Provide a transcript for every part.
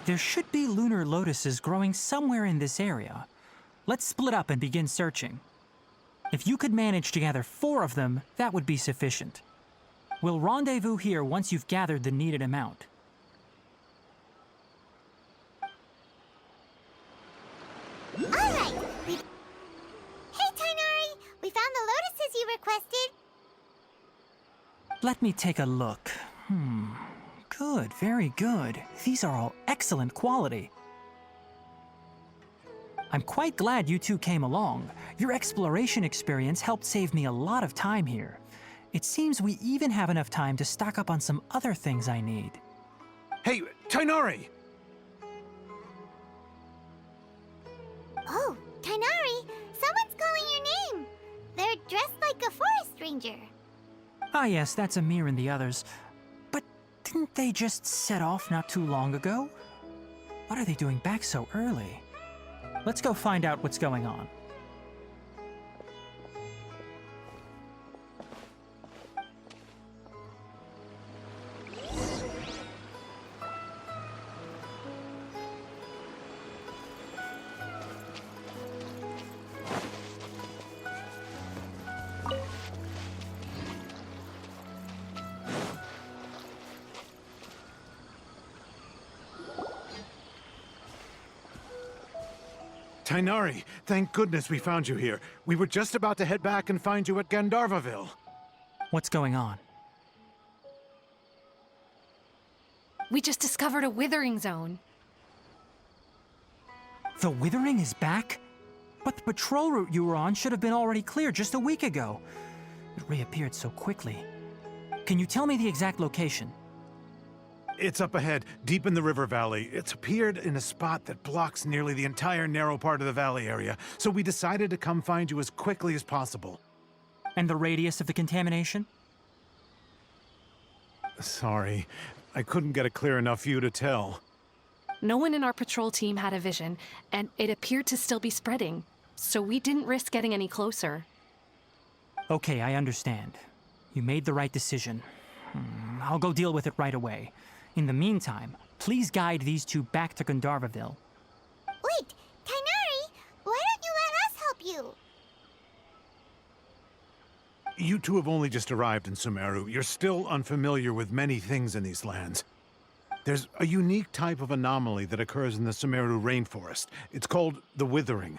There should be lunar lotuses growing somewhere in this area. Let's split up and begin searching. If you could manage to gather 4 of them, that would be sufficient. We'll rendezvous here once you've gathered the needed amount. Alright! Hey, Tighnari! We found the lotuses you requested! Let me take a look. Good, very good. These are all excellent quality. I'm quite glad you two came along. Your exploration experience helped save me a lot of time here. It seems we even have enough time to stock up on some other things I need. Hey, Tighnari! Oh, Tighnari! Someone's calling your name! They're dressed like a forest ranger. Ah yes, that's Amir and the others. But didn't they just set off not too long ago? What are they doing back so early? Let's go find out what's going on. Tighnari, thank goodness we found you here. We were just about to head back and find you at Gandharvaville. What's going on? We just discovered a withering zone. The withering is back? But the patrol route you were on should have been already clear just a week ago. It reappeared so quickly. Can you tell me the exact location? It's up ahead, deep in the river valley. It's appeared in a spot that blocks nearly the entire narrow part of the valley area, so we decided to come find you as quickly as possible. And the radius of the contamination? Sorry, I couldn't get a clear enough view to tell. No one in our patrol team had a vision, and it appeared to still be spreading, so we didn't risk getting any closer. Okay, I understand. You made the right decision. I'll go deal with it right away. In the meantime, please guide these two back to Gandharvaville. Wait, Tighnari! Why don't you let us help you? You two have only just arrived in Sumero. You're still unfamiliar with many things in these lands. There's a unique type of anomaly that occurs in the Sumeru rainforest. It's called the withering.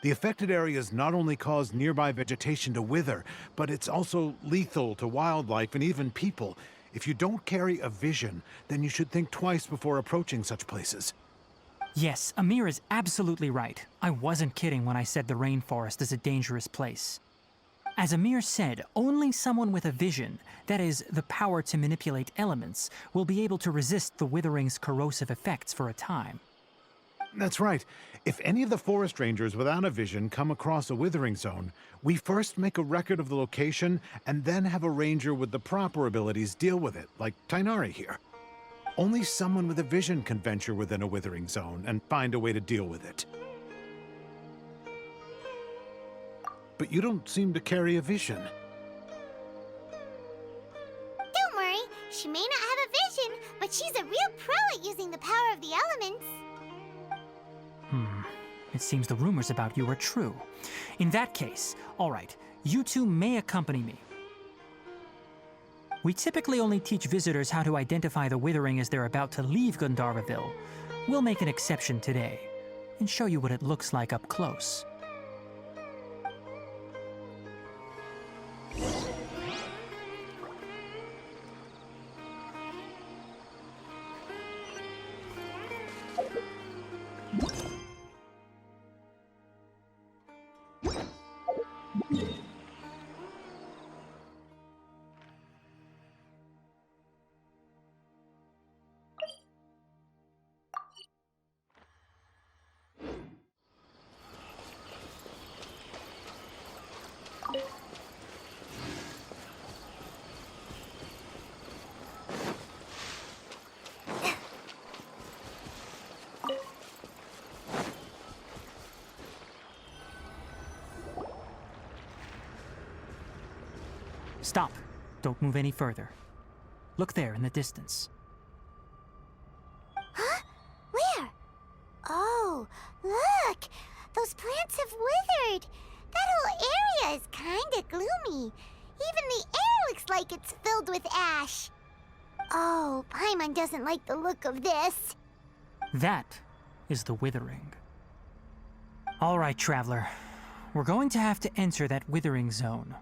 The affected areas not only cause nearby vegetation to wither, but it's also lethal to wildlife and even people. If you don't carry a vision, then you should think twice before approaching such places. Yes, Amir is absolutely right. I wasn't kidding when I said the rainforest is a dangerous place. As Amir said, only someone with a vision, that is, the power to manipulate elements, will be able to resist the withering's corrosive effects for a time. That's right. If any of the forest rangers without a vision come across a withering zone, we first make a record of the location and then have a ranger with the proper abilities deal with it, like Tighnari here. Only someone with a vision can venture within a withering zone and find a way to deal with it. But you don't seem to carry a vision. Don't worry, she may not have a vision, but she's a real pro at using the power of the elements. It seems the rumors about you are true. In that case, all right, you two may accompany me. We typically only teach visitors how to identify the withering as they're about to leave Gandharvaville. We'll make an exception today and show you what it looks like up close. Stop. Don't move any further. Look there in the distance. gloomy. Even the air looks like it's filled with ash. Oh, Paimon doesn't like the look of this. That is the withering. All right, traveler. We're going to have to enter that withering zone.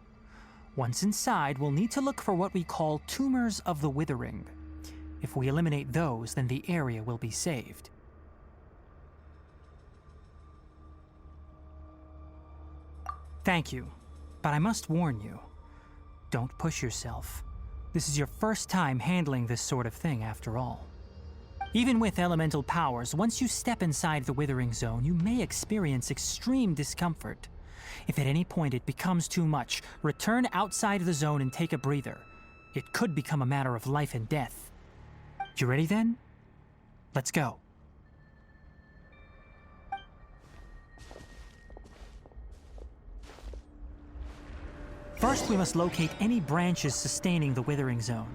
Once inside, we'll need to look for what we call tumors of the withering. If we eliminate those, then the area will be saved. Thank you, but I must warn you. Don't push yourself. This is your first time handling this sort of thing, after all. Even with elemental powers, once you step inside the withering zone, you may experience extreme discomfort. If at any point it becomes too much, return outside of the zone and take a breather. It could become a matter of life and death. You ready then? Let's go. First, we must locate any branches sustaining the withering zone.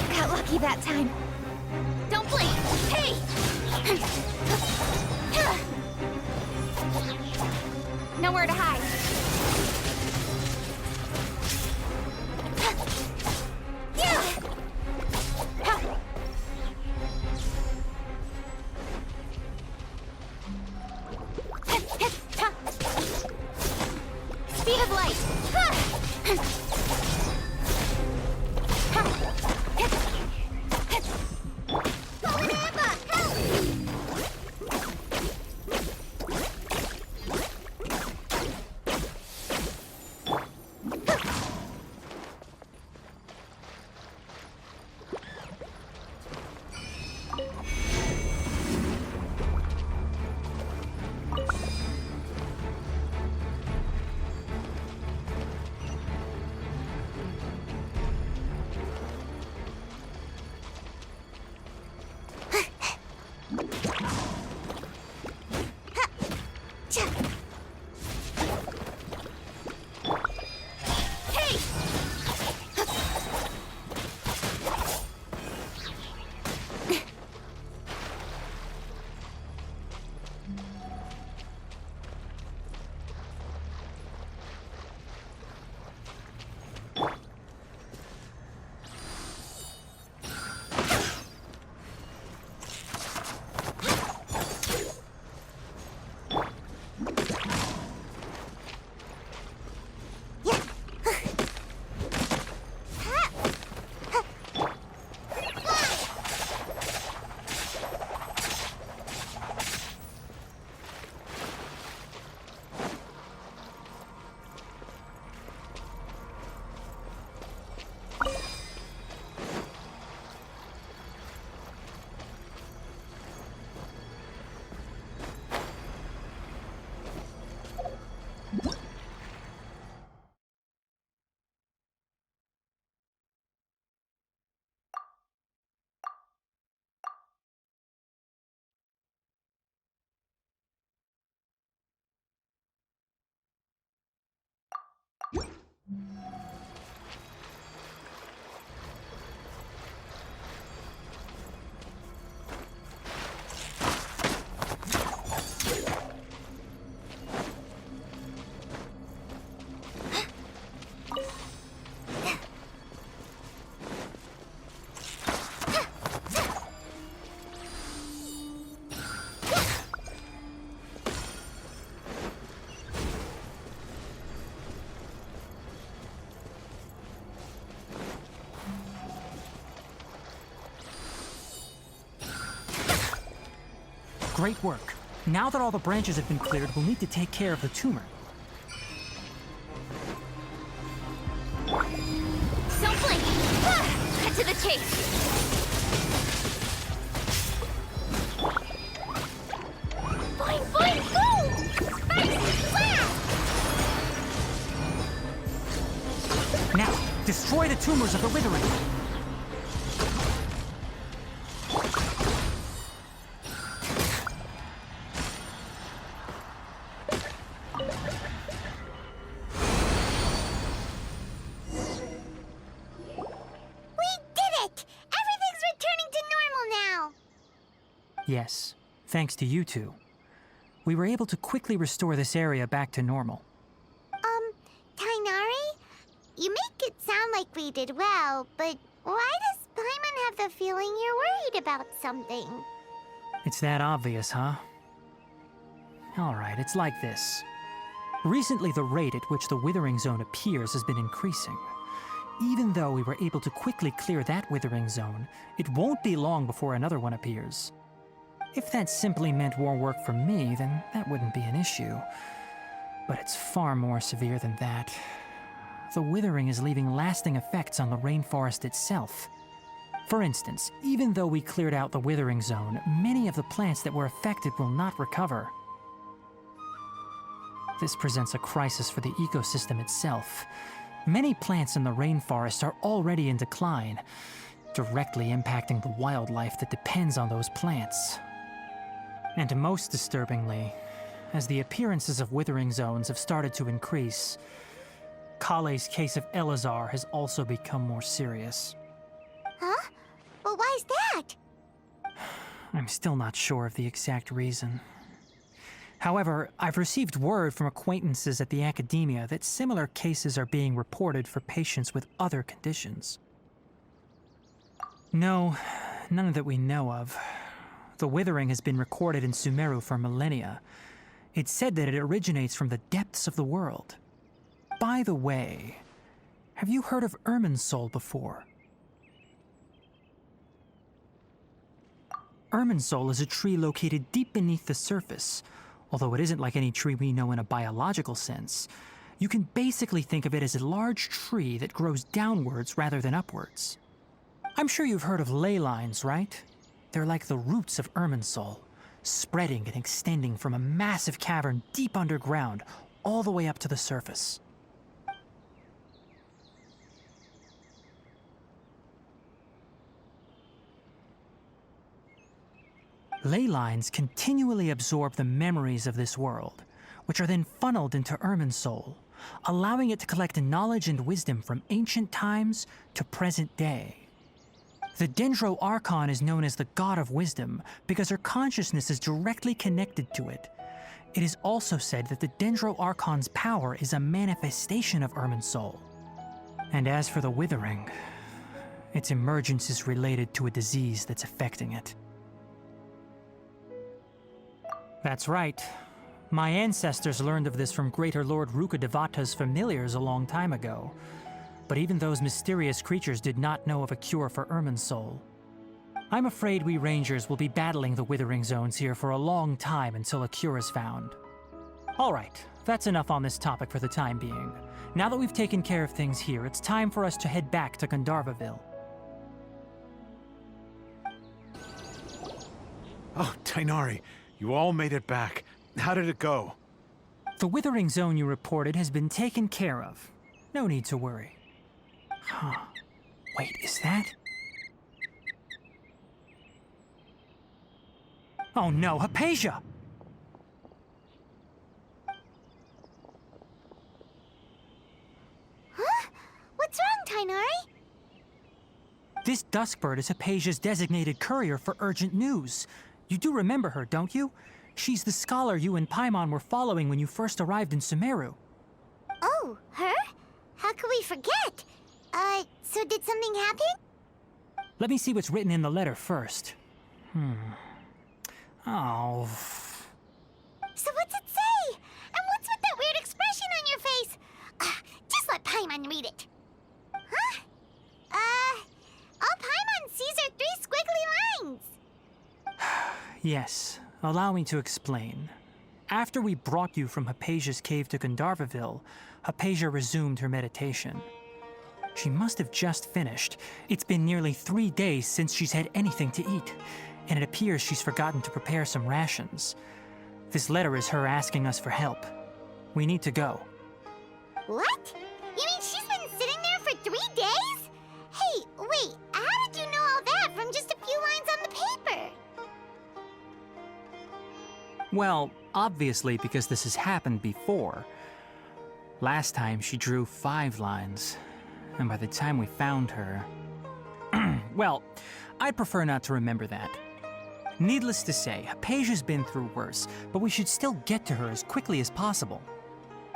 Got lucky that time. Don't blink! Hey! Nowhere to hide. Speed of light! Great work. Now that all the branches have been cleared, we'll need to take care of the tumor. Don't blink! Cut to the chase! Boing, boing, boom! Spicy blast! Now, destroy the tumors of the withering. Yes, thanks to you two. We were able to quickly restore this area back to normal. Tighnari? You make it sound like we did well, but why does Paimon have the feeling you're worried about something? It's that obvious, huh? Alright, it's like this. Recently, the rate at which the withering zone appears has been increasing. Even though we were able to quickly clear that withering zone, it won't be long before another one appears. If that simply meant more work for me, then that wouldn't be an issue. But it's far more severe than that. The withering is leaving lasting effects on the rainforest itself. For instance, even though we cleared out the withering zone, many of the plants that were affected will not recover. This presents a crisis for the ecosystem itself. Many plants in the rainforest are already in decline, directly impacting the wildlife that depends on those plants. And most disturbingly, as the appearances of withering zones have started to increase, Kale's case of Elazar has also become more serious. Huh? Well, why is that? I'm still not sure of the exact reason. However, I've received word from acquaintances at the Academia that similar cases are being reported for patients with other conditions. No, none that we know of. The withering has been recorded in Sumero for millennia. It's said that it originates from the depths of the world. By the way, have you heard of Irminsul before? Irminsul is a tree located deep beneath the surface. Although it isn't like any tree we know in a biological sense, you can basically think of it as a large tree that grows downwards rather than upwards. I'm sure you've heard of ley lines, right? They're like the roots of Irminsul, spreading and extending from a massive cavern deep underground all the way up to the surface. Ley lines continually absorb the memories of this world, which are then funneled into Irminsul, allowing it to collect knowledge and wisdom from ancient times to present day. The Dendro Archon is known as the God of Wisdom because her consciousness is directly connected to it. It is also said that the Dendro Archon's power is a manifestation of Irminsul. And as for the withering, its emergence is related to a disease that's affecting it. That's right. My ancestors learned of this from Greater Lord Rukkhadevata's familiars a long time ago. But even those mysterious creatures did not know of a cure for Irminsul. I'm afraid we Rangers will be battling the withering zones here for a long time until a cure is found. Alright, that's enough on this topic for the time being. Now that we've taken care of things here, it's time for us to head back to Gandharvaville. Oh, Tighnari, you all made it back. How did it go? The withering zone you reported has been taken care of. No need to worry. Huh. Wait, is that? Oh no, Hypatia! Huh? What's wrong, Tighnari? This Duskbird is Hypatia's designated courier for urgent news. You do remember her, don't you? She's the scholar you and Paimon were following when you first arrived in Sumero. Oh, her? How could we forget? So did something happen? Let me see what's written in the letter first. Oh. So what's it say? And what's with that weird expression on your face? Just let Paimon read it. Huh? All Paimon sees are 3 squiggly lines. Yes, Allow me to explain. After we brought you from Hypasia's cave to Gandharvaville, Hypasia resumed her meditation. She must have just finished. It's been nearly 3 days since she's had anything to eat, and it appears she's forgotten to prepare some rations. This letter is her asking us for help. We need to go. What? You mean she's been sitting there for 3 days? Hey, wait, how did you know all that from just a few lines on the paper? Well, obviously because this has happened before. Last time she drew 5 lines, and by the time we found her... Well, I'd prefer not to remember that. Needless to say, Hypasia's been through worse, but we should still get to her as quickly as possible.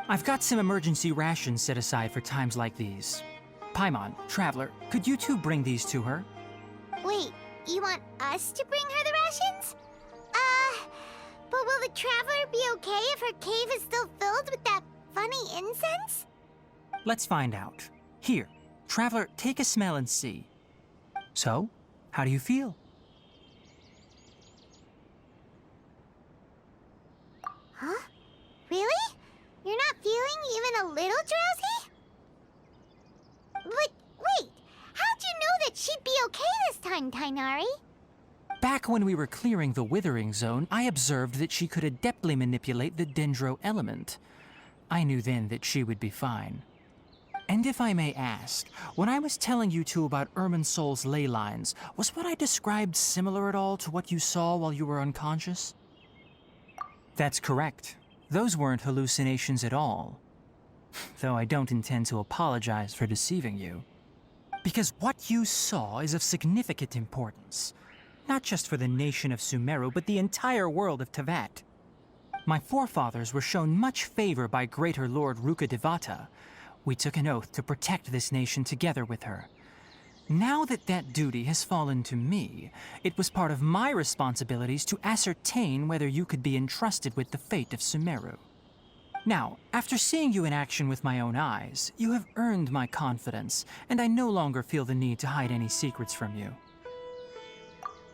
I've got some emergency rations set aside for times like these. Paimon, Traveler, could you two bring these to her? Wait, you want us to bring her the rations? But will the Traveler be okay if her cave is still filled with that funny incense? Let's find out. Here, Traveler, take a smell and see. So, how do you feel? Huh? Really? You're not feeling even a little drowsy? But wait, how'd you know that she'd be okay this time, Tighnari? Back when we were clearing the Withering Zone, I observed that she could adeptly manipulate the Dendro element. I knew then that she would be fine. And if I may ask, when I was telling you two about Irminsule's ley lines, was what I described similar at all to what you saw while you were unconscious? That's correct. Those weren't hallucinations at all. Though I don't intend to apologize for deceiving you. Because what you saw is of significant importance. Not just for the nation of Sumero, but the entire world of Teyvat. My forefathers were shown much favor by Greater Lord Rukkhadevata. We took an oath to protect this nation together with her. Now that that duty has fallen to me, it was part of my responsibilities to ascertain whether you could be entrusted with the fate of Sumero. Now, after seeing you in action with my own eyes, you have earned my confidence, and I no longer feel the need to hide any secrets from you.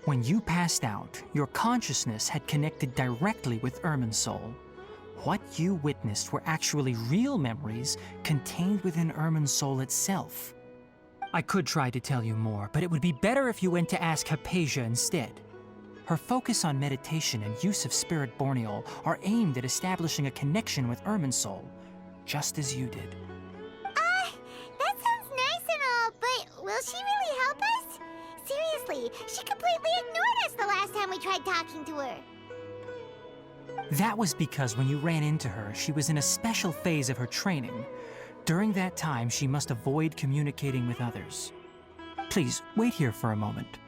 When you passed out, your consciousness had connected directly with Irminsul. What you witnessed were actually real memories contained within Irminsul itself. I could try to tell you more, but it would be better if you went to ask Hypasia instead. Her focus on meditation and use of Spirit Borneol are aimed at establishing a connection with Irminsul, just as you did. That sounds nice and all, but will she really help us? Seriously, she completely ignored us the last time we tried talking to her. That was because when you ran into her, she was in a special phase of her training. During that time, she must avoid communicating with others. Please, wait here for a moment.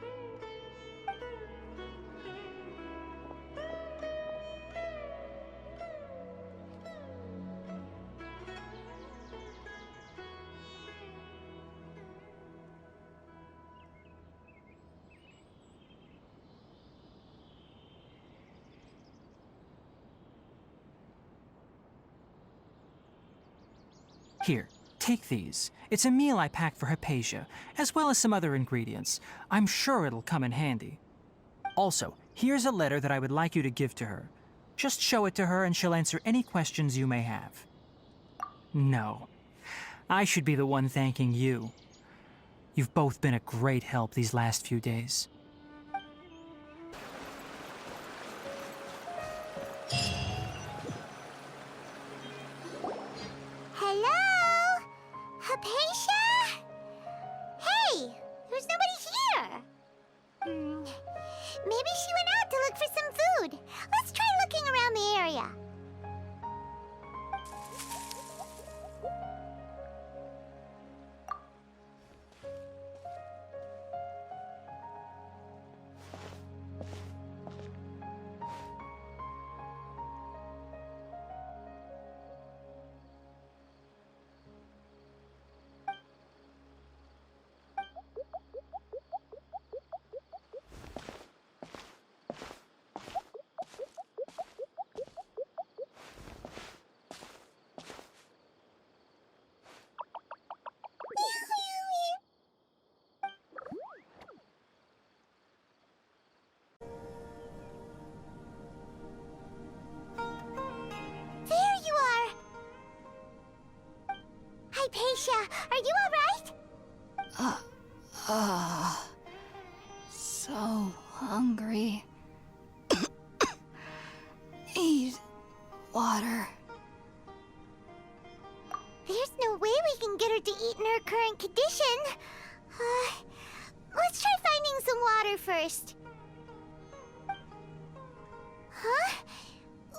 Here, take these. It's a meal I packed for Hypasia, as well as some other ingredients. I'm sure it'll come in handy. Also, here's a letter that I would like you to give to her. Just show it to her and she'll answer any questions you may have. No. I should be the one thanking you. You've both been a great help these last few days. Hello? Hypatia? Hey, there's nobody here. Maybe she went out to look for some food. Let's try looking around the area. Hypatia, are you alright? So hungry. Need water. There's no way we can get her to eat in her current condition. Let's try finding some water first. Huh?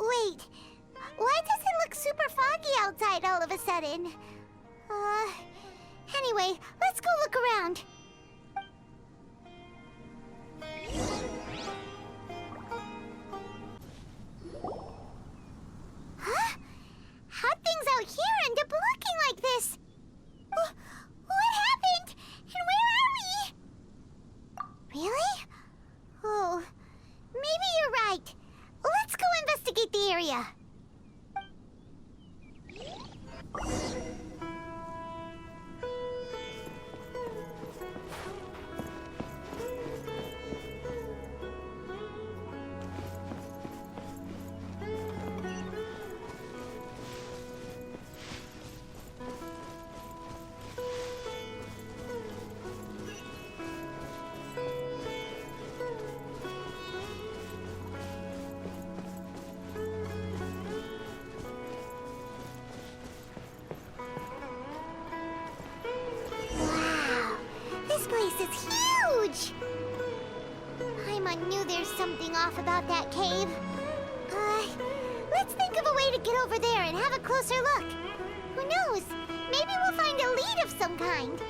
Wait. Why does it look super foggy outside all of a sudden? Anyway, let's go look around. Huh? How'd things out here end up looking like this? What happened? And where are we? Really? Oh, maybe you're right. Let's go investigate the area. It's huge! Paimon knew there's something off about that cave. Let's think of a way to get over there and have a closer look. Who knows? Maybe we'll find a lead of some kind.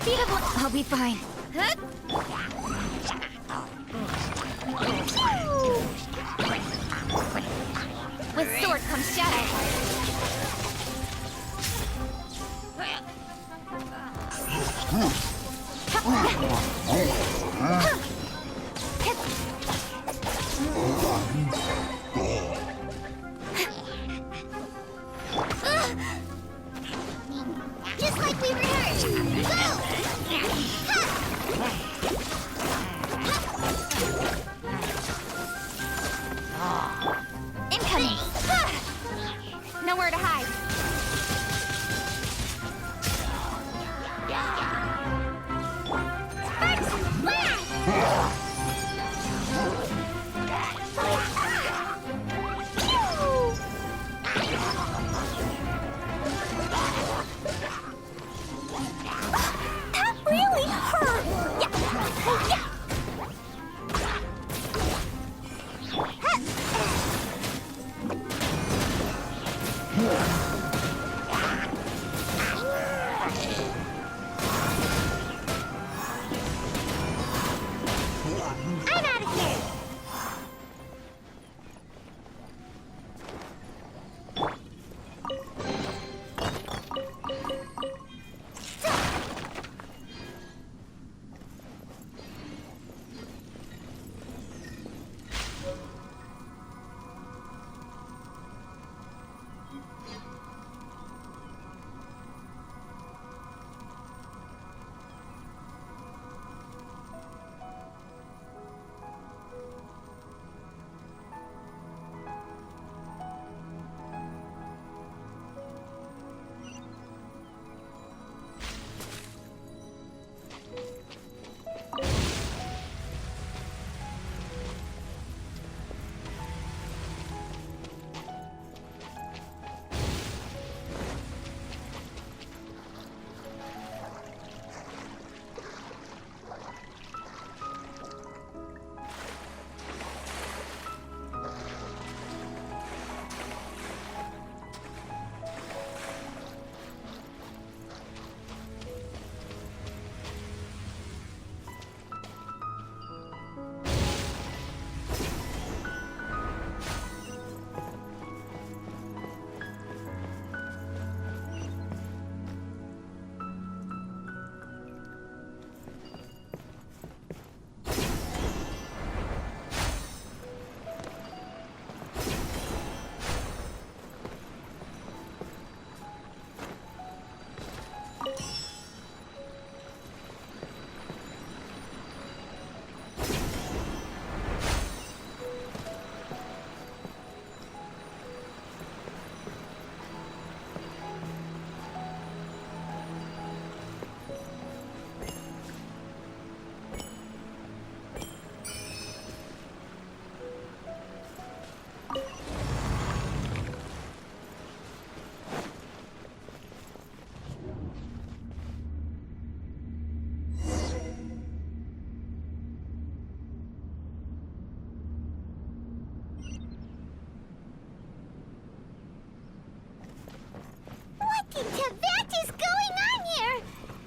speed of light. I'll be fine. With sword comes shadow. Just like we rehearsed. Go! Incoming! Nowhere to hide. That really hurt! I'm out of here!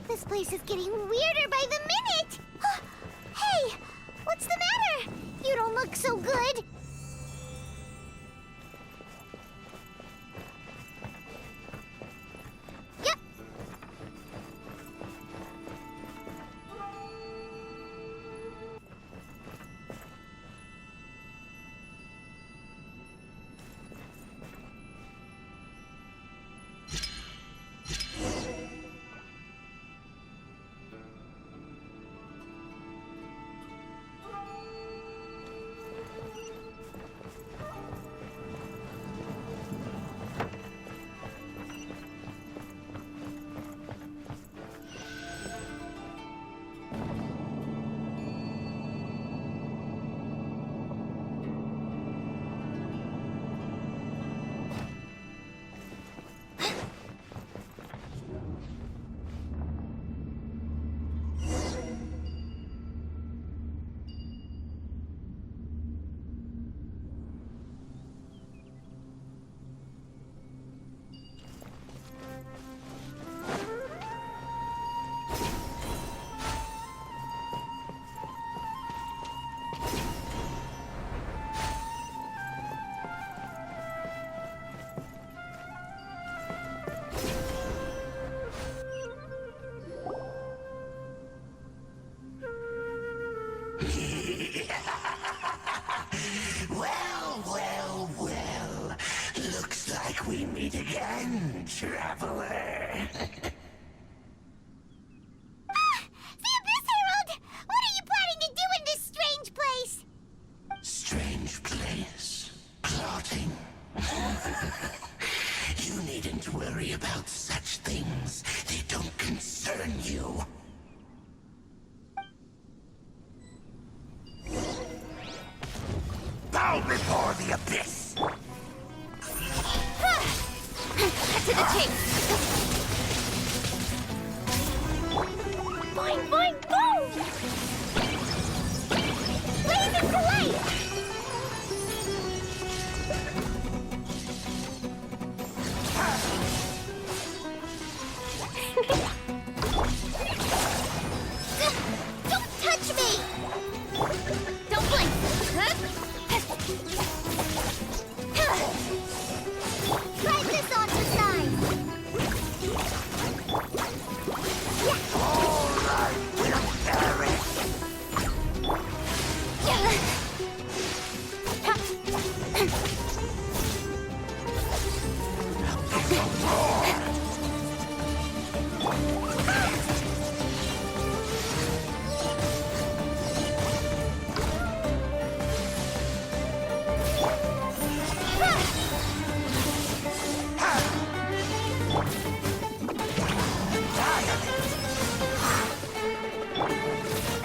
This place is getting weirder by the minute! Hey! What's the matter? You don't look so good! Yep! Looks like we meet again, traveler. The Abyss Herald! What are you planning to do in this strange place? Strange place. Plotting. You needn't worry about such things. They don't concern you. Bow before the abyss! Cut to the chase! Boing, boing, boom! Blaze into light! Don't touch me! Don't blink! Try this on the side! All right, we'll perish!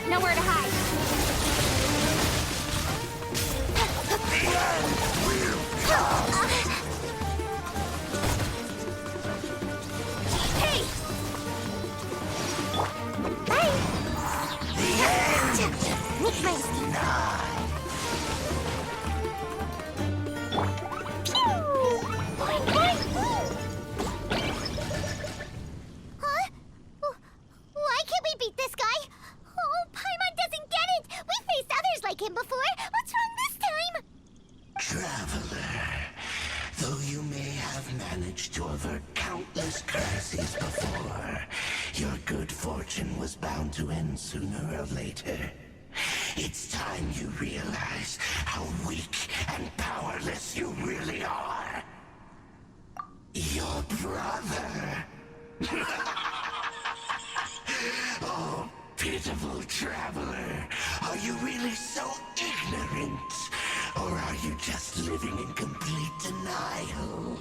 Nowhere to hide. Hey! Bye! Nick my escape. Pew! Boing, boing! Huh? Why can't we beat this guy? Oh, Paimon doesn't get it! We faced others like him before! What's wrong this time? Traveler, though you may have managed to avert countless crises before, your good fortune was bound to end sooner or later. It's time you realize how weak and powerless you really are. Your brother. Oh, pitiful traveler. Are you really so ignorant? Or are you just living in complete denial?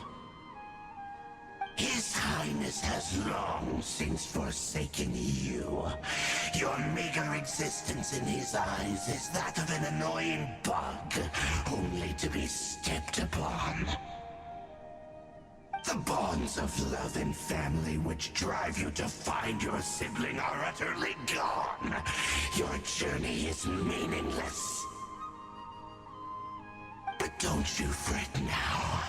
His Highness has long since forsaken you. Your meager existence in his eyes is that of an annoying bug, only to be stepped upon. The bonds of love and family which drive you to find your sibling are utterly gone. Your journey is meaningless. But don't you fret now.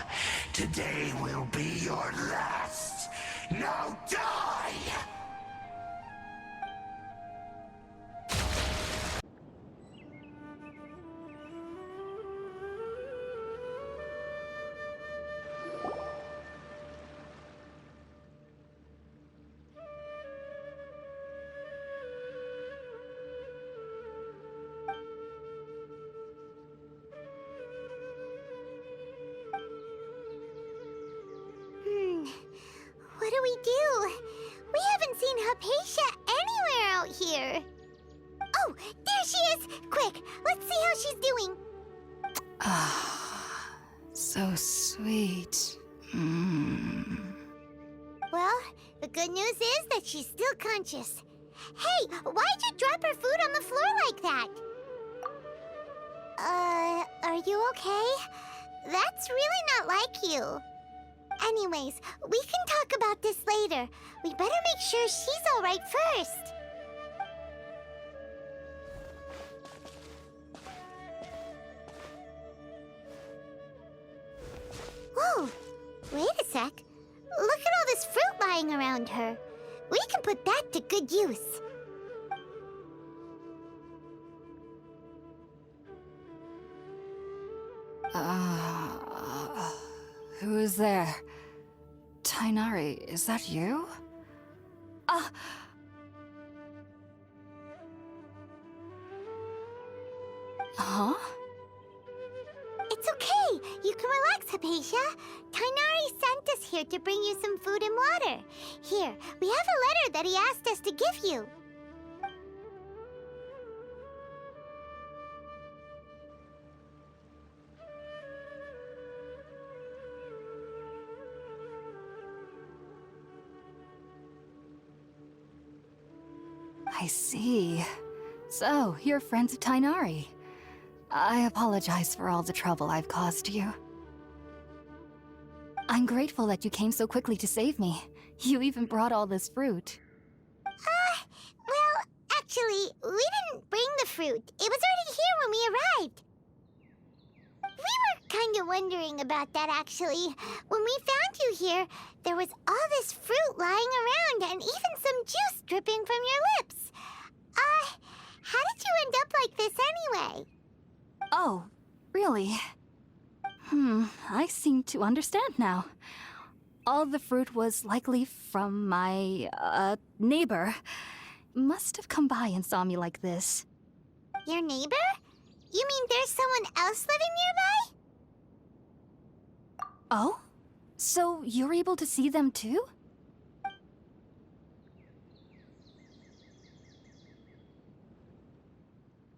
Today will be your last. Now die! What do we do? We haven't seen Hypatia anywhere out here. Oh, there she is! Quick, let's see how she's doing. So sweet. Well, the good news is that she's still conscious. Hey, why'd you drop her food on the floor like that? Are you okay? That's really not like you. Anyways, we can talk about this later. We better make sure she's all right first. Whoa, wait a sec. Look at all this fruit lying around her. We can put that to good use. Who is there? Tignari, is that you? Huh? It's okay. You can relax, Hypatia. Tighnari sent us here to bring you some food and water. Here, we have a letter that he asked us to give you. I see. So, you're friends of Tighnari. I apologize for all the trouble I've caused you. I'm grateful that you came so quickly to save me. You even brought all this fruit. Well, actually, we didn't bring the fruit. It was already here when we arrived. We were kind of wondering about that, actually. When we found you here, there was all this fruit lying around and even some juice dripping from your lips. How did you end up like this anyway? Oh, really? I seem to understand now. All the fruit was likely from my, neighbor. Must have come by and saw me like this. Your neighbor? You mean there's someone else living nearby? Oh? So you're able to see them too?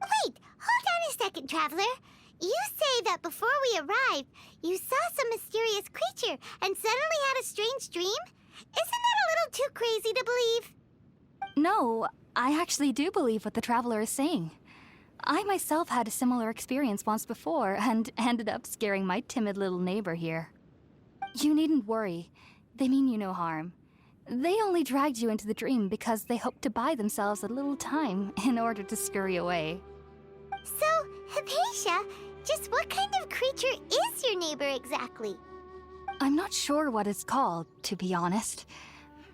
Wait, hold on a second, Traveler. You say that before we arrived, you saw some mysterious creature and suddenly had a strange dream? Isn't that a little too crazy to believe? No, I actually do believe what the Traveler is saying. I myself had a similar experience once before and ended up scaring my timid little neighbor here. You needn't worry. They mean you no harm. They only dragged you into the dream because they hoped to buy themselves a little time in order to scurry away. So, Hypatia, just what kind of creature is your neighbor exactly? I'm not sure what it's called, to be honest.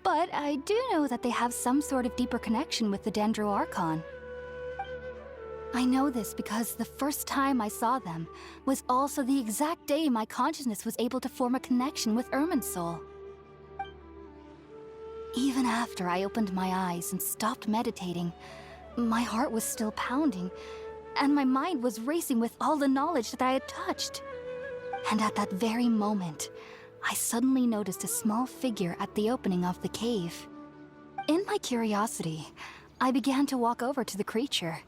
But I do know that they have some sort of deeper connection with the Dendro Archon. I know this because the first time I saw them was also the exact day my consciousness was able to form a connection with Irminsul. Even after I opened my eyes and stopped meditating, my heart was still pounding, and my mind was racing with all the knowledge that I had touched. And at that very moment, I suddenly noticed a small figure at the opening of the cave. In my curiosity, I began to walk over to the creature.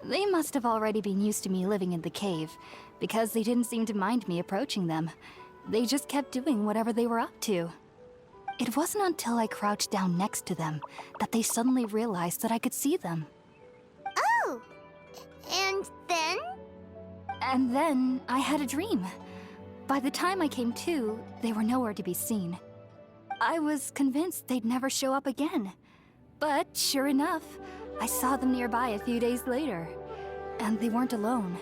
They must have already been used to me living in the cave, because they didn't seem to mind me approaching them. They just kept doing whatever they were up to. It wasn't until I crouched down next to them that they suddenly realized that I could see them. Oh! And then? And then I had a dream. By the time I came to, they were nowhere to be seen. I was convinced they'd never show up again. But sure enough, I saw them nearby a few days later. And they weren't alone.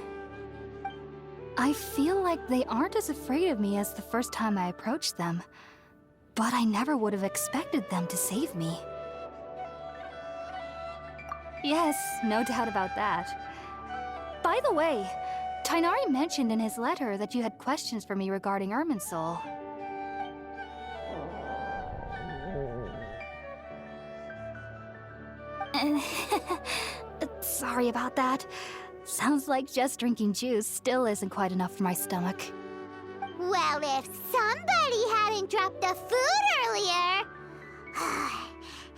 I feel like they aren't as afraid of me as the first time I approached them. But I never would have expected them to save me. Yes, no doubt about that. By the way, Tighnari mentioned in his letter that you had questions for me regarding Irminsul. Sorry about that. Sounds like just drinking juice still isn't quite enough for my stomach. Well, if somebody hadn't dropped the food earlier...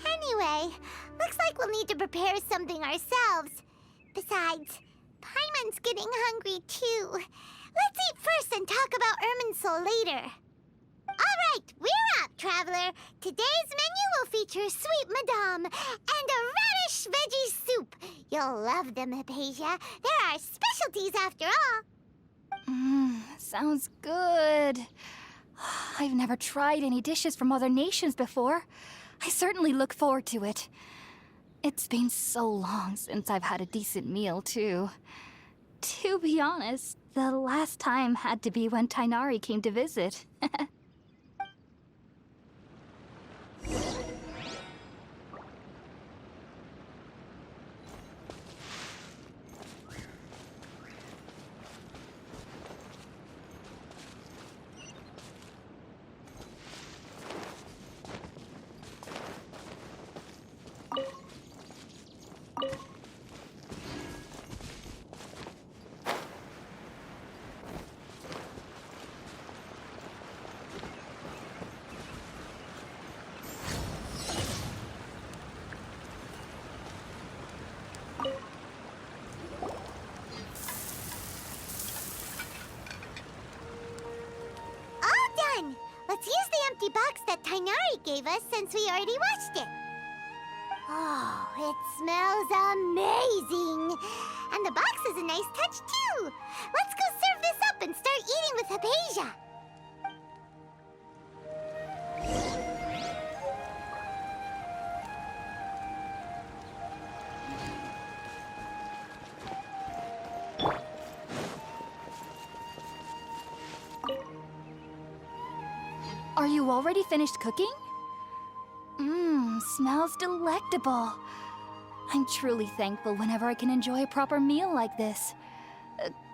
Anyway, looks like we'll need to prepare something ourselves. Besides, Paimon's getting hungry too. Let's eat first and talk about Irminsul later. All right, we're up, Traveler. Today's menu will feature sweet madame and a radish veggie soup. You'll love them, Hypatia. They're our specialties after all. Sounds good. I've never tried any dishes from other nations before. I certainly look forward to it. It's been so long since I've had a decent meal, too. To be honest, the last time had to be when Tighnari came to visit. Let's use the empty box that Tighnari gave us since we already watched it. Oh, it smells amazing! And the box is a nice touch, too! Let's go serve this up and start eating with Hypatia! Are you already finished cooking? Smells delectable. I'm truly thankful whenever I can enjoy a proper meal like this.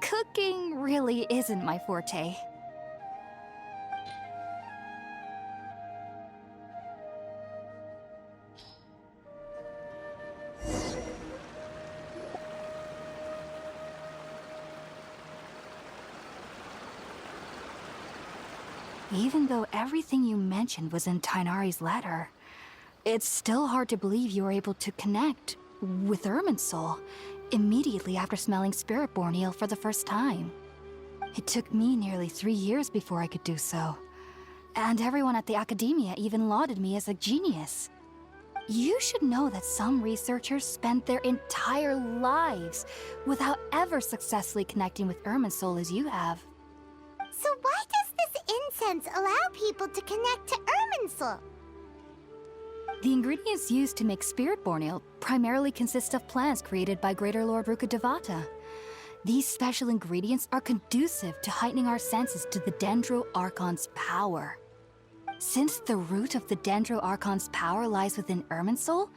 Cooking really isn't my forte. Even though everything you mentioned was in Tighnari's letter, it's still hard to believe you were able to connect with Irminsul immediately after smelling Spirit-born eel for the first time. It took me nearly 3 years before I could do so. And everyone at the Academia even lauded me as a genius. You should know that some researchers spend their entire lives without ever successfully connecting with Irminsul as you have. So why does this incense allow people to connect to Irminsul? The ingredients used to make Spirit-born eel primarily consist of plants created by Greater Lord Rukkhadevata. These special ingredients are conducive to heightening our senses to the Dendro Archon's power. Since the root of the Dendro Archon's power lies within Irminsul,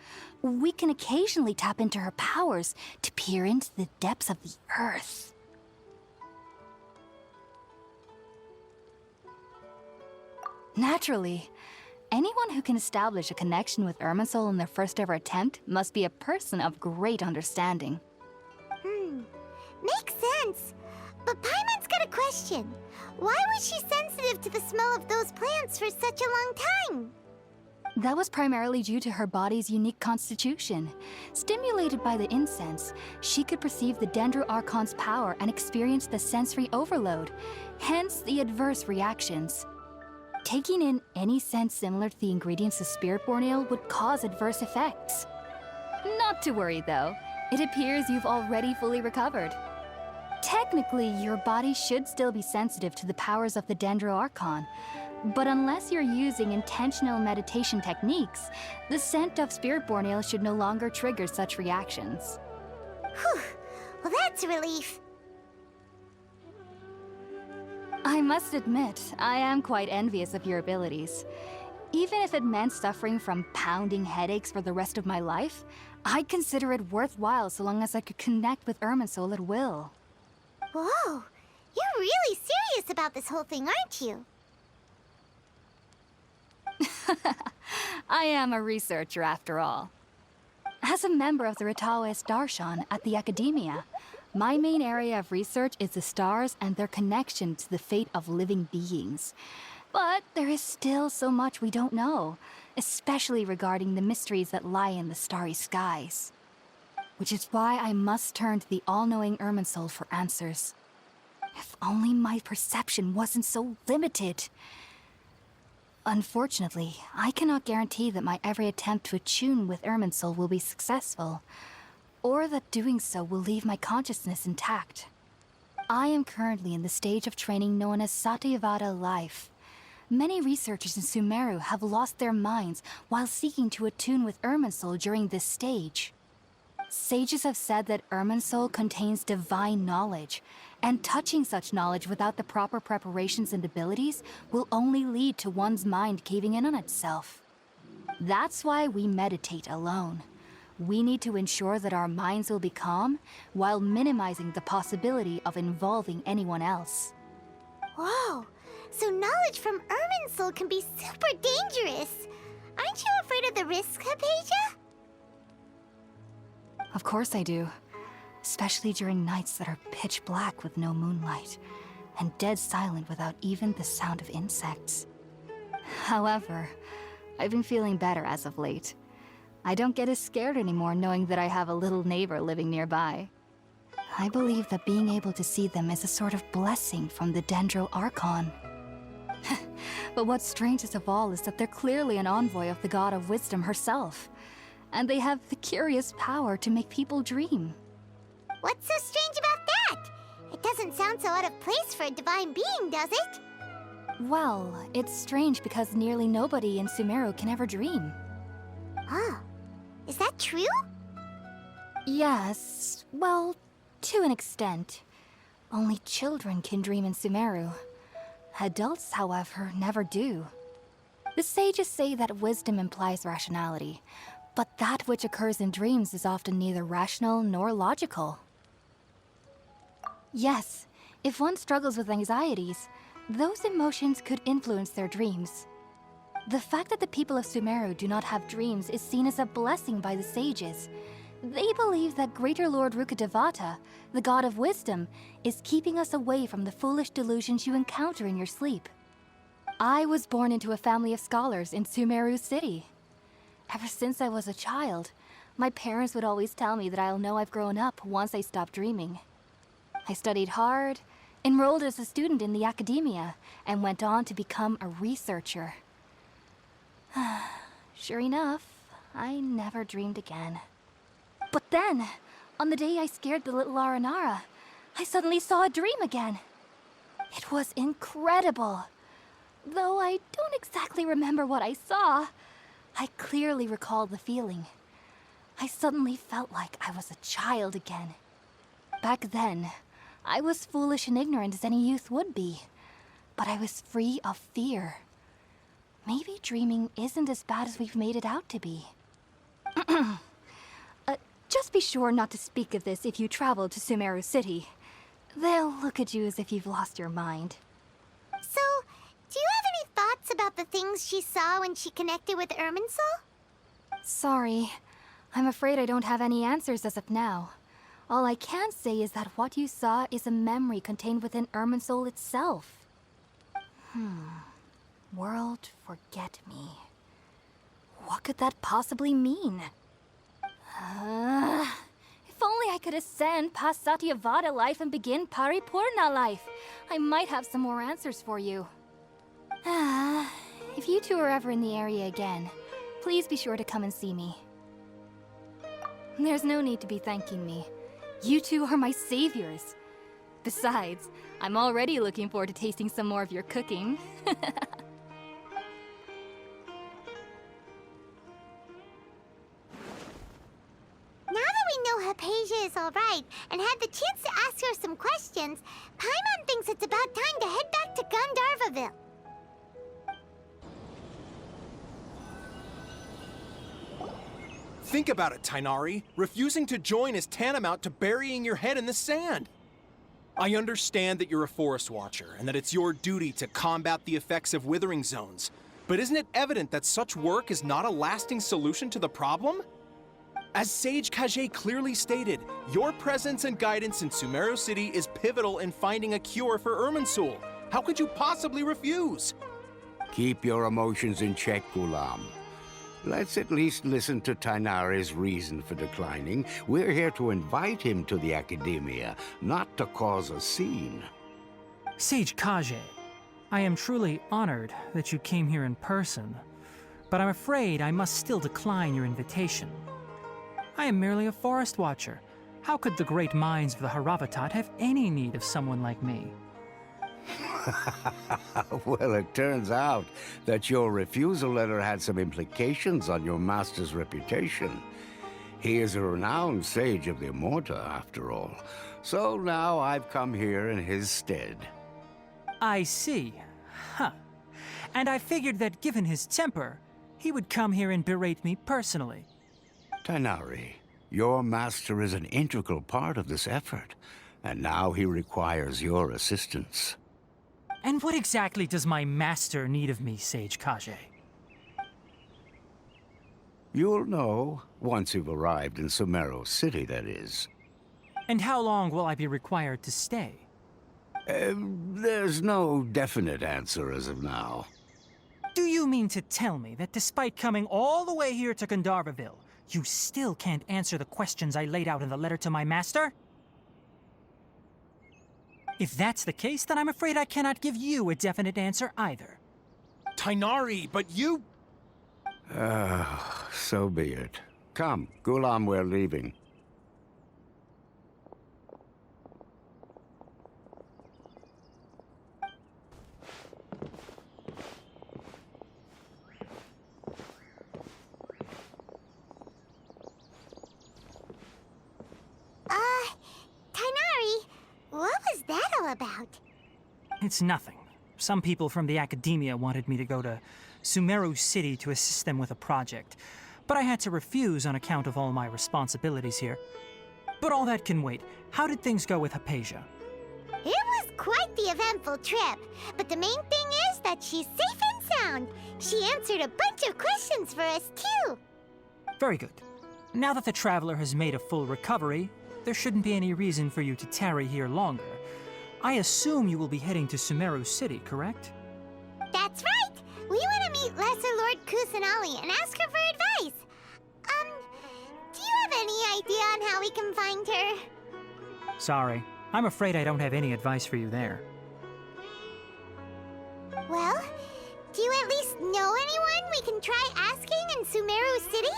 we can occasionally tap into her powers to peer into the depths of the earth. Naturally, anyone who can establish a connection with Irminsul in their first ever attempt must be a person of great understanding. Makes sense. But Paimon's got a question. Why was she sensitive to the smell of those plants for such a long time? That was primarily due to her body's unique constitution. Stimulated by the incense, she could perceive the Dendro Archon's power and experience the sensory overload, hence the adverse reactions. Taking in any scent similar to the ingredients of Spirit-born eel would cause adverse effects. Not to worry though, it appears you've already fully recovered. Technically, your body should still be sensitive to the powers of the Dendro Archon, but unless you're using intentional meditation techniques, the scent of Spirit-born eel should no longer trigger such reactions. Whew. Well, that's a relief. I must admit, I am quite envious of your abilities. Even if it meant suffering from pounding headaches for the rest of my life, I'd consider it worthwhile so long as I could connect with Irminsul at will. Whoa. You're really serious about this whole thing, aren't you? I am a researcher after all. As a member of the Ritaoist Darshan at the Academia, my main area of research is the stars and their connection to the fate of living beings. But there is still so much we don't know, especially regarding the mysteries that lie in the starry skies. Which is why I must turn to the all-knowing Irminsul for answers. If only my perception wasn't so limited. Unfortunately, I cannot guarantee that my every attempt to attune with Irminsul will be successful, or that doing so will leave my consciousness intact. I am currently in the stage of training known as Satyavada life. Many researchers in Sumero have lost their minds while seeking to attune with Irminsul during this stage. Sages have said that Irminsul contains divine knowledge, and touching such knowledge without the proper preparations and abilities will only lead to one's mind caving in on itself. That's why we meditate alone. We need to ensure that our minds will be calm while minimizing the possibility of involving anyone else. Whoa. So knowledge from Irminsul can be super dangerous. Aren't you afraid of the risks, Hypatia? Of course I do. Especially during nights that are pitch black with no moonlight, and dead silent without even the sound of insects. However, I've been feeling better as of late. I don't get as scared anymore knowing that I have a little neighbor living nearby. I believe that being able to see them is a sort of blessing from the Dendro Archon. But what's strangest of all is that they're clearly an envoy of the god of wisdom herself. And they have the curious power to make people dream. What's so strange about that? It doesn't sound so out of place for a divine being, does it? Well, it's strange because nearly nobody in Sumero can ever dream. Oh, is that true? Yes, well, to an extent. Only children can dream in Sumeru. Adults, however, never do. The sages say that wisdom implies rationality, but that which occurs in dreams is often neither rational nor logical. Yes, if one struggles with anxieties, those emotions could influence their dreams. The fact that the people of Sumeru do not have dreams is seen as a blessing by the sages. They believe that Greater Lord Rukkhadevata, the god of wisdom, is keeping us away from the foolish delusions you encounter in your sleep. I was born into a family of scholars in Sumeru City. Ever since I was a child, my parents would always tell me that I'll know I've grown up once I stop dreaming. I studied hard, enrolled as a student in the Academia, and went on to become a researcher. Sure enough, I never dreamed again. But then, on the day I scared the little Aranara, I suddenly saw a dream again. It was incredible. Though I don't exactly remember what I saw, I clearly recall the feeling. I suddenly felt like I was a child again. Back then, I was foolish and ignorant as any youth would be, but I was free of fear. Maybe dreaming isn't as bad as we've made it out to be. Just be sure not to speak of this if you travel to Sumeru City. They'll look at you as if you've lost your mind. So, do you have any thoughts about the things she saw when she connected with Irminsul? Sorry. I'm afraid I don't have any answers as of now. All I can say is that what you saw is a memory contained within Irminsul itself. World forget me. What could that possibly mean? If only I could ascend past Satyavada life and begin Paripurna life. I might have some more answers for you. If you two are ever in the area again, please be sure to come and see me. There's no need to be thanking me. You two are my saviors. Besides, I'm already looking forward to tasting some more of your cooking. Now that we know Hypatia is alright and had the chance to ask her some questions, Paimon thinks it's about time to head back to Gandharvaville. Think about it, Tighnari. Refusing to join is tantamount to burying your head in the sand. I understand that you're a forest watcher and that it's your duty to combat the effects of withering zones. But isn't it evident that such work is not a lasting solution to the problem? As Sage Kage clearly stated, your presence and guidance in Sumero City is pivotal in finding a cure for Irminsul. How could you possibly refuse? Keep your emotions in check, Ghulam. Let's at least listen to Tighnari's reason for declining. We're here to invite him to the Academia, not to cause a scene. Sage Kage, I am truly honored that you came here in person, but I'm afraid I must still decline your invitation. I am merely a forest watcher. How could the great minds of the Haravatat have any need of someone like me? Well, it turns out that your refusal letter had some implications on your master's reputation. He is a renowned sage of the Immorta, after all. So now I've come here in his stead. I see. Huh. And I figured that given his temper, he would come here and berate me personally. Tighnari, your master is an integral part of this effort, and now he requires your assistance. And what exactly does my master need of me, Sage Kage? You'll know, once you've arrived in Sumero City, that is. And how long will I be required to stay? There's no definite answer as of now. Do you mean to tell me that despite coming all the way here to Gandharvaville, you still can't answer the questions I laid out in the letter to my master? If that's the case, then I'm afraid I cannot give you a definite answer either. Tighnari, but you... So be it. Come, Gulam, we're leaving. Tighnari, what was that all about? It's nothing. Some people from the Academia wanted me to go to Sumero City to assist them with a project, but I had to refuse on account of all my responsibilities here. But all that can wait. How did things go with Hypatia? It was quite the eventful trip, but the main thing is that she's safe and sound. She answered a bunch of questions for us, too. Very good. Now that the traveler has made a full recovery, there shouldn't be any reason for you to tarry here longer. I assume you will be heading to Sumero City, correct? That's right! We want to meet Lesser Lord Kusanali and ask her for advice. Do you have any idea on how we can find her? Sorry. I'm afraid I don't have any advice for you there. Well, do you at least know anyone we can try asking in Sumero City?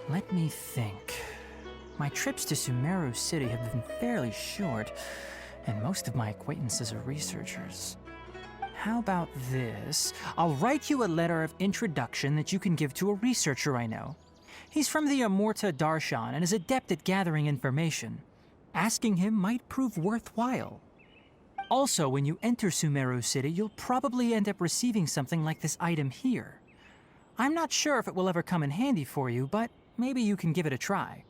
Let me think. My trips to Sumero City have been fairly short, and most of my acquaintances are researchers. How about this? I'll write you a letter of introduction that you can give to a researcher I know. He's from the Amorta Darshan and is adept at gathering information. Asking him might prove worthwhile. Also, when you enter Sumero City, you'll probably end up receiving something like this item here. I'm not sure if it will ever come in handy for you, but maybe you can give it a try.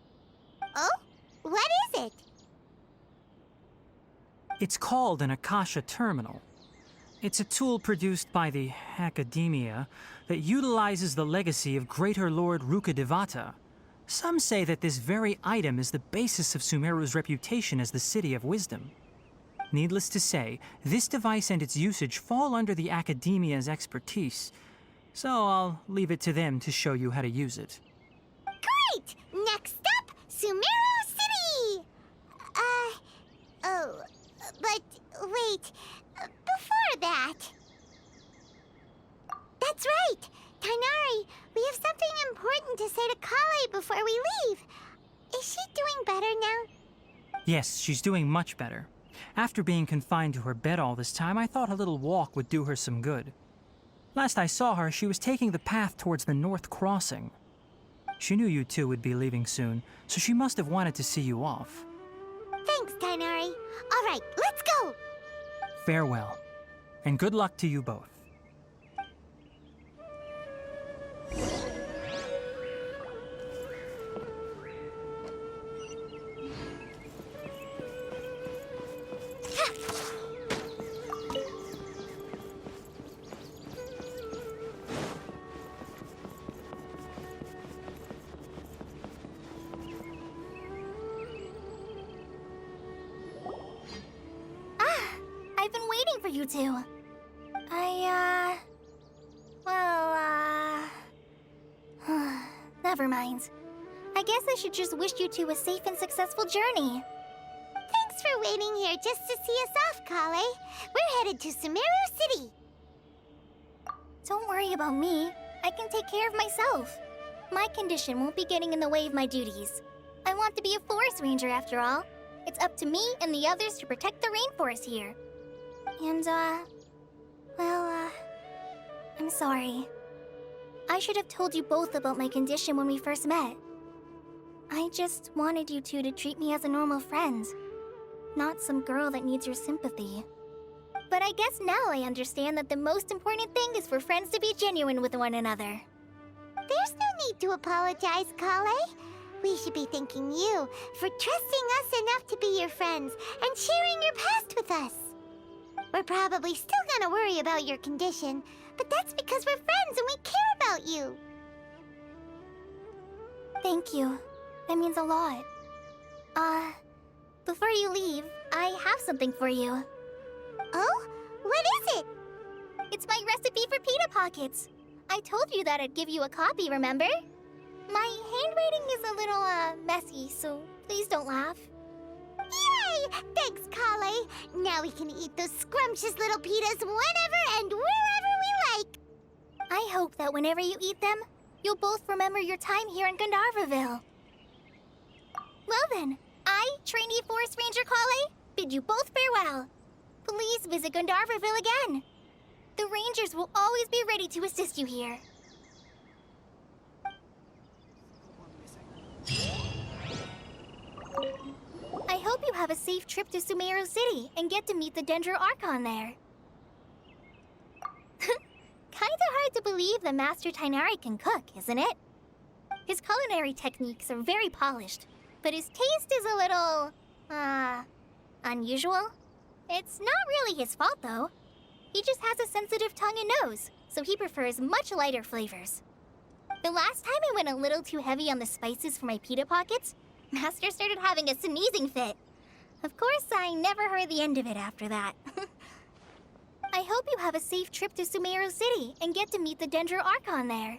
Oh? What is it? It's called an Akasha Terminal. It's a tool produced by the Academia that utilizes the legacy of Greater Lord Rukkhadevata. Some say that this very item is the basis of Sumeru's reputation as the City of Wisdom. Needless to say, this device and its usage fall under the Academia's expertise, so I'll leave it to them to show you how to use it. Great! Next up, Sumero City! But wait, before that... That's right! Tighnari, we have something important to say to Kale before we leave. Is she doing better now? Yes, she's doing much better. After being confined to her bed all this time, I thought a little walk would do her some good. Last I saw her, she was taking the path towards the North Crossing. She knew you two would be leaving soon, so she must have wanted to see you off. Thanks, Tighnari. All right, let's go! Farewell, and good luck to you both. I've been waiting for you two. Never mind. I guess I should just wish you two a safe and successful journey. Thanks for waiting here just to see us off, Kale. We're headed to Sumero City. Don't worry about me. I can take care of myself. My condition won't be getting in the way of my duties. I want to be a forest ranger after all. It's up to me and the others to protect the rainforest here. And, I'm sorry. I should have told you both about my condition when we first met. I just wanted you two to treat me as a normal friend, not some girl that needs your sympathy. But I guess now I understand that the most important thing is for friends to be genuine with one another. There's no need to apologize, Kale. We should be thanking you for trusting us enough to be your friends and sharing your past with us. We're probably still gonna worry about your condition, but that's because we're friends and we care about you. Thank you. That means a lot. Before you leave, I have something for you. Oh? What is it? It's my recipe for pita pockets. I told you that I'd give you a copy, remember? My handwriting is a little, messy, so please don't laugh. Yay! Yay! Thanks, Kale. Now we can eat those scrumptious little pitas whenever and wherever we like. I hope that whenever you eat them, you'll both remember your time here in Gandharvaville. Well then, I, trainee Forest Ranger Kale, bid you both farewell. Please visit Gandharvaville again. The Rangers will always be ready to assist you here. I hope you have a safe trip to Sumero City and get to meet the Dendro Archon there. Kinda hard to believe that Master Tignaри can cook, isn't it? His culinary techniques are very polished, but his taste is a little, unusual. It's not really his fault, though. He just has a sensitive tongue and nose, so he prefers much lighter flavors. The last time I went a little too heavy on the spices for my pita pockets, Master started having a sneezing fit. Of course, I never heard the end of it after that. I hope you have a safe trip to Sumero City and get to meet the Dendro Archon there.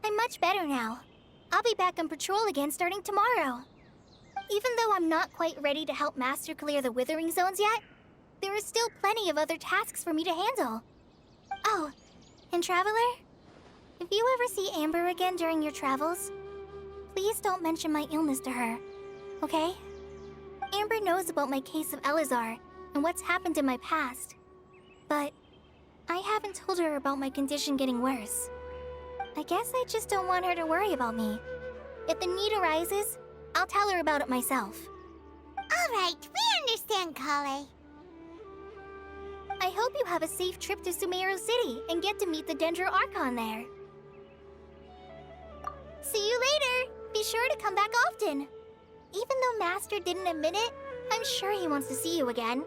I'm much better now. I'll be back on patrol again starting tomorrow. Even though I'm not quite ready to help Master clear the withering zones yet, there are still plenty of other tasks for me to handle. Oh, and Traveler, if you ever see Amber again during your travels, please don't mention my illness to her, okay? Amber knows about my case of Elazar and what's happened in my past, but I haven't told her about my condition getting worse. I guess I just don't want her to worry about me. If the need arises, I'll tell her about it myself. All right, we understand, Kale. I hope you have a safe trip to Sumero City and get to meet the Dendro Archon there. See you later! Be sure to come back often. Even though Master didn't admit it, I'm sure he wants to see you again.